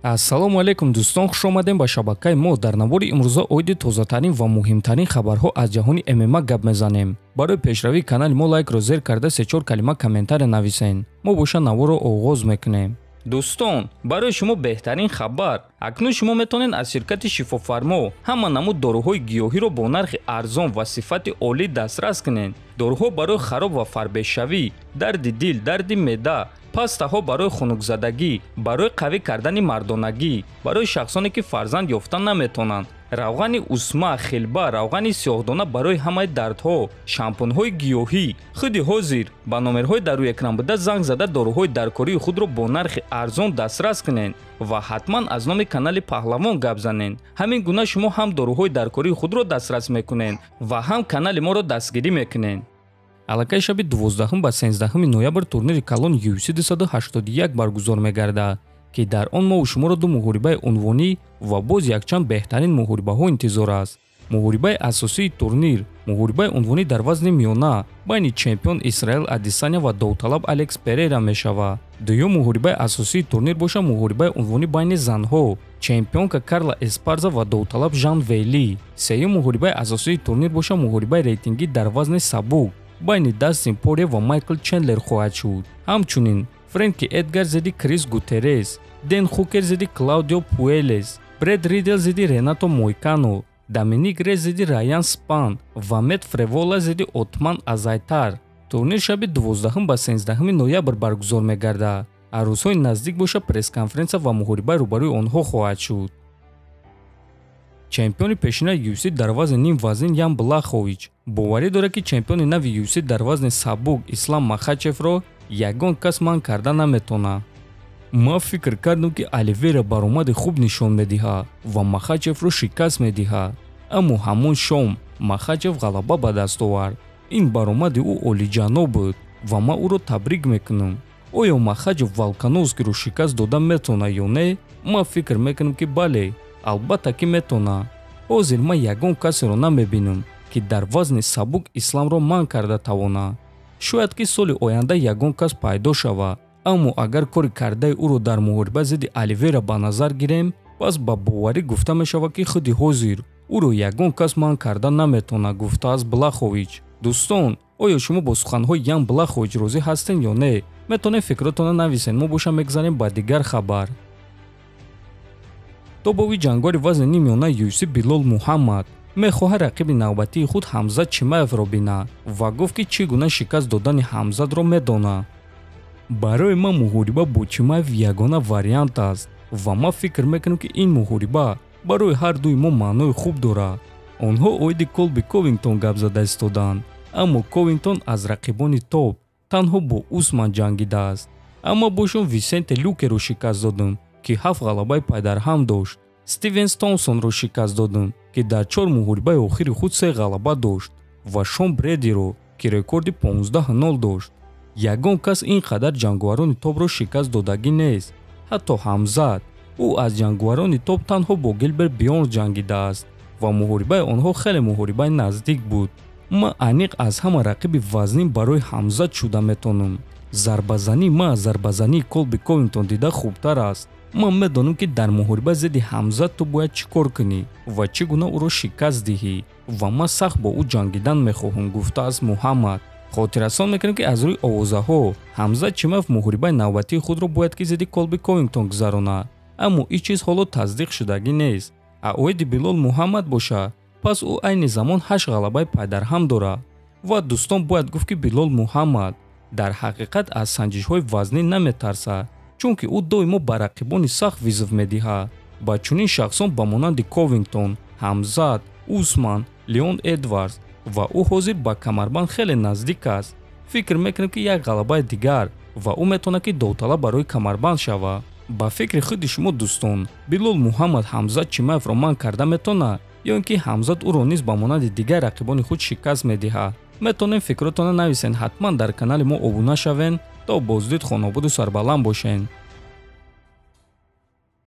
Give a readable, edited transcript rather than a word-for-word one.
ассалому алайкум дӯстон, хуш омадем ба шабакаи мо. дар навори имрӯза оиди тозатарин ва муҳимтарин хабарҳо аз ҷаҳони ММА гап мезанем. барои пешравии канали мо лайкро зер карда 3-4 калима комментария нависен. мо боша наворро оғоз мекунем. дӯстон, барои шумо беҳтарин хабар. акнун шумо метавонед аз ширкати шифофармо ҳама намуд доруҳои гиёҳиро бо нархи арзон ва сифати олӣ дастрас кунед. доруҳо барои хароб ва фарбешавӣ, дарди дил, дарди меъда, пастаҳо барои хунукзадагӣ, барои қавӣ кардани мардонагӣ, барои шахсоне ки фарзанд ёфта наметавонанд, равғани усма, хилба, равғани сиёҳдона барои ҳамаи дардҳо, шампунҳои гиёҳӣ. худи ҳозир ба номерҳои дар рӯи экран буда занг зада доруҳои даркории худро бо нархи арзон дастрас кунед ва ҳатман аз номи канали паҳлавон гап занед. ҳамин гуна шумо ҳам доруҳои даркории худро дастрас мекунед ва ҳам канали моро дастгирӣ мекунед. аллакай шаби 12 ба 13 ноябр турнири калон UFC 281 баргузор мегардад ки дар он мо шуморо ду муҳорибаи унвонӣ ва боз якчанд беҳтарин муҳорибаҳо интизор аст. муҳорибаи асосии турнир, муҳорибаи унвонӣ дар вазни миёна байни чемпион Исраил Адесаня ва довталаб Алекс Перейра мешавад. дуюм муҳорибаи асосии турнир боша муҳорибаи унвонӣ байни занҳо, чемпионка Карла Эспарза ва довталаб Жан Вейли. сеюм муҳорибаи асосии турнир боша муҳорибаи рейтингӣ дар вазни сабук байни Дастин Порье ва Майкл Чендлер хоҳад шуд. ҳамчунин Фрэнки Эдгар зидди Крис Гутеррес, Дэн Хукер зидди Клаудио Пуэлес, Брэд Ридл зидди Ренато Мойкано, Доминик Рес зидди Райан Спан ва Мет Фревола зидди Отман Азайтар. турнир шаби 12 ба 13 ноябр баргузор мегардад. арӯзҳои наздик боша пресс-конференсия ва муҳорибаи рӯбарӯи онҳо хоҳад шуд. чемпиони пешинаи UFC дар вазни ним вазн Ян Блахович боварӣ дорад ки чемпиони нави UFC дар вазни сабук Ислам Махачевро ягон кас манъ карда наметавонад. ман фикр кардам ки Оливейра баромади хуб нишон медиҳад ва Махачевро шикаст медиҳад, аммо ҳамон шом Махачев ғалаба ба даст овард. ин баромади ӯ олиҷаноб буд ва ман ӯро табрик мекунам. оё Махачев Волконовскиро шикаст дода метавонад ё не? ман фикр мекунам ки бале, албатта ки метавонад. ҳозир ман ягон касеро намебинам ки дар вазни сабук исламро манъ карда тавонад. шояд ки соли оянда ягон кас пайдо шавад, аммо агар кори кардаи ӯро дар муҳориба зидди Оливейра ба назар гирем, пас ба боварӣ гуфта мешавад ки худи ҳозир ӯро ягон кас манъ карда наметавонад, гуфтааст Блахович. дӯстон, оё шумо бо суханҳои Ян Блахович розӣ ҳастед ё не? метавонед фикротонро нависед. мо боша мегзарем ба дигар хабар. тобови ҷангори вазни нимёна UFC Билол Муҳаммад мехоҳад рақиби навбатии худ Ҳамзат Чимаевро бинад ва гуфт ки чӣ гуна шикаст додани Ҳамзатро медонад. барои ман муҳориба бо Чимаев ягона вариант аст ва ман фикр мекунам ки ин муҳориба барои ҳар дуи мо маънои хуб дорад. онҳо оиди Колби Ковингтон гап зада истоданд, аммо Ковингтон аз рақибони топ танҳо бо Усман ҷангидааст. аммо бошон Висенте Лукеро шикаст додам ки 7 ғалабаи пайдарҳам дошт. Стивенс Томпсонро шикаст додам ки дар 4 муҳорибаи охири худ 3 ғалаба дошт ва Шон Бредиро ки рекорди 15-0 дошт. ягон кас ин қадар ҷангуарони топро шикаст додагӣ нест. ҳатто Ҳамзат, ӯ аз ҷангуарони топ танҳо бо Гилберт Бёрнс ҷангидааст ва муҳорибаи онҳо хеле муҳорибаи наздик буд. ман аниқ аз ҳама рақиби вазнин барои Ҳамзат шуда метавонам. зарбазанӣ ман аз зарбазании Колби Ковингтон дида хубтар аст. ман медонам ки дар муҳориба зидди Ҳамзат ту бояд чӣ кор кунӣ ва чӣ гуна ӯро шикаст диҳӣ ва ман сахт бо ӯ ҷангидан мехоҳам, гуфтааст Муҳаммад. хотиррасон мекунем ки аз рӯи овозаҳо Ҳамзат Чимаев муҳорибаи навбатии худро бояд ки зидди Колби Ковингтон гузаронад, аммо ин чиз ҳоло тасдиқ шудагӣ нест. оиди Билол Муҳаммад боша, пас ӯ айни замон 8 ғалабаи пайдарҳам дорад. ва дӯстон, бояд гуфт ки Билол Муҳаммад дар ҳақиқат аз санҷишҳои вазнин наметарсад, чунки ӯ доимо ба рақибони сахт визв медиҳад. ба чунин шахсон ба монанди Ковингтон, Ҳамзат, Усман, Леон Эдвардс ва ӯ ҳозир ба камарбанд хеле наздик аст. фикр мекунем ки як ғалабаи дигар ва ӯ метавонад ки довталаб барои камарбанд шавад. ба фикри худи шумо дӯстон, Билол Муҳаммад Ҳамзат Чимаевро манъ карда метавонад ё ин ки Ҳамзат ӯро низ ба монанди дигар рақибони худ шикаст медиҳад? метавонем фикротонро нависен. ҳатман дар канали мо обуна шавен. то боздид хонобуду сарбаланд бошен.